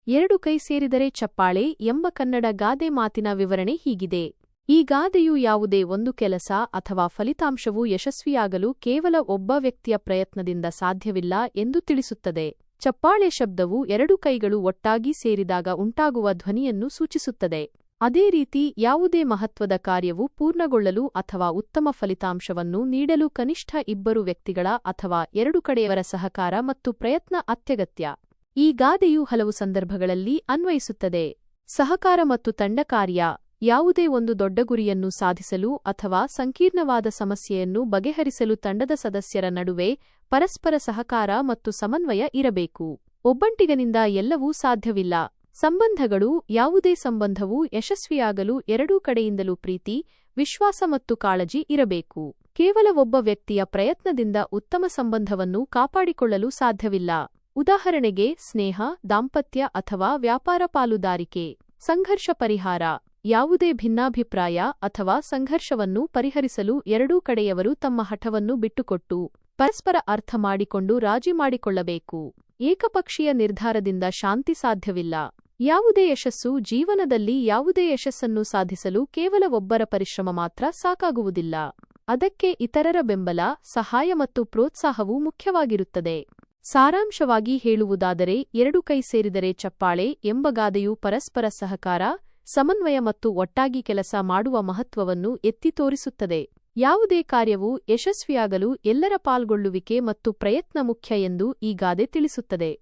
ಎರಡು ಕೈ ಸೇರಿದರೆ ಚಪ್ಪಾಳೆ ಎಂಬ ಕನ್ನಡ ಗಾದೆ ಮಾತಿನ ವಿವರಣೆ ಹೀಗಿದೆ. ಈ ಗಾದೆಯು ಯಾವುದೇ ಒಂದು ಕೆಲಸ ಅಥವಾ ಫಲಿತಾಂಶವು ಯಶಸ್ವಿಯಾಗಲು ಕೇವಲ ಒಬ್ಬ ವ್ಯಕ್ತಿಯ ಪ್ರಯತ್ನದಿಂದ ಸಾಧ್ಯವಿಲ್ಲ ಎಂದು ತಿಳಿಸುತ್ತದೆ. ಚಪ್ಪಾಳೆ ಶಬ್ದವು ಎರಡು ಕೈಗಳು ಒಟ್ಟಾಗಿ ಸೇರಿದಾಗ ಉಂಟಾಗುವ ಧ್ವನಿಯನ್ನು ಸೂಚಿಸುತ್ತದೆ. ಅದೇ ರೀತಿ ಯಾವುದೇ ಮಹತ್ವದ ಕಾರ್ಯವು ಪೂರ್ಣಗೊಳ್ಳಲು ಅಥವಾ ಉತ್ತಮ ಫಲಿತಾಂಶವನ್ನು ನೀಡಲು ಕನಿಷ್ಠ ಇಬ್ಬರು ವ್ಯಕ್ತಿಗಳ ಅಥವಾ ಎರಡು ಕಡೆಯವರ ಸಹಕಾರ ಮತ್ತು ಪ್ರಯತ್ನ ಅತ್ಯಗತ್ಯ. ಈ ಗಾದೆಯು ಹಲವು ಸಂದರ್ಭಗಳಲ್ಲಿ ಅನ್ವಯಿಸುತ್ತದೆ. ಸಹಕಾರ ಮತ್ತು ತಂಡ ಕಾರ್ಯ. ಯಾವುದೇ ಒಂದು ದೊಡ್ಡ ಗುರಿಯನ್ನು ಸಾಧಿಸಲು ಅಥವಾ ಸಂಕೀರ್ಣವಾದ ಸಮಸ್ಯೆಯನ್ನು ಬಗೆಹರಿಸಲು ತಂಡದ ಸದಸ್ಯರ ನಡುವೆ ಪರಸ್ಪರ ಸಹಕಾರ ಮತ್ತು ಸಮನ್ವಯ ಇರಬೇಕು. ಒಬ್ಬಂಟಿಗನಿಂದ ಎಲ್ಲವೂ ಸಾಧ್ಯವಿಲ್ಲ. ಸಂಬಂಧಗಳು. ಯಾವುದೇ ಸಂಬಂಧವು ಯಶಸ್ವಿಯಾಗಲು ಎರಡೂ ಕಡೆಯಿಂದಲೂ ಪ್ರೀತಿ, ವಿಶ್ವಾಸ ಮತ್ತು ಕಾಳಜಿ ಇರಬೇಕು. ಕೇವಲ ಒಬ್ಬ ವ್ಯಕ್ತಿಯ ಪ್ರಯತ್ನದಿಂದ ಉತ್ತಮ ಸಂಬಂಧವನ್ನು ಕಾಪಾಡಿಕೊಳ್ಳಲು ಸಾಧ್ಯವಿಲ್ಲ. ಉದಾಹರಣೆಗೆ ಸ್ನೇಹ, ದಾಂಪತ್ಯ ಅಥವಾ ವ್ಯಾಪಾರ ಪಾಲುದಾರಿಕೆ. ಸಂಘರ್ಷ ಪರಿಹಾರ. ಯಾವುದೇ ಭಿನ್ನಾಭಿಪ್ರಾಯ ಅಥವಾ ಸಂಘರ್ಷವನ್ನು ಪರಿಹರಿಸಲು ಎರಡೂ ಕಡೆಯವರು ತಮ್ಮ ಹಠವನ್ನು ಬಿಟ್ಟುಕೊಟ್ಟು ಪರಸ್ಪರ ಅರ್ಥ ಮಾಡಿಕೊಂಡು ರಾಜಿ ಮಾಡಿಕೊಳ್ಳಬೇಕು. ಏಕಪಕ್ಷೀಯ ನಿರ್ಧಾರದಿಂದ ಶಾಂತಿ ಸಾಧ್ಯವಿಲ್ಲ. ಯಾವುದೇ ಯಶಸ್ಸು. ಜೀವನದಲ್ಲಿ ಯಾವುದೇ ಯಶಸ್ಸನ್ನು ಸಾಧಿಸಲು ಕೇವಲ ಒಬ್ಬರ ಪರಿಶ್ರಮ ಮಾತ್ರ ಸಾಕಾಗುವುದಿಲ್ಲ. ಅದಕ್ಕೆ ಇತರರ ಬೆಂಬಲ, ಸಹಾಯ ಮತ್ತು ಪ್ರೋತ್ಸಾಹವೂ ಮುಖ್ಯವಾಗಿರುತ್ತದೆ. ಸಾರಾಂಶವಾಗಿ ಹೇಳುವುದಾದರೆ, ಎರಡು ಕೈ ಸೇರಿದರೆ ಚಪ್ಪಾಳೆ ಎಂಬ ಗಾದೆಯು ಪರಸ್ಪರ ಸಹಕಾರ, ಸಮನ್ವಯ ಮತ್ತು ಒಟ್ಟಾಗಿ ಕೆಲಸ ಮಾಡುವ ಮಹತ್ವವನ್ನು ಎತ್ತಿ ತೋರಿಸುತ್ತದೆ. ಯಾವುದೇ ಕಾರ್ಯವೂ ಯಶಸ್ವಿಯಾಗಲು ಎಲ್ಲರ ಪಾಲ್ಗೊಳ್ಳುವಿಕೆ ಮತ್ತು ಪ್ರಯತ್ನ ಮುಖ್ಯ ಎಂದು ಈ ಗಾದೆ ತಿಳಿಸುತ್ತದೆ.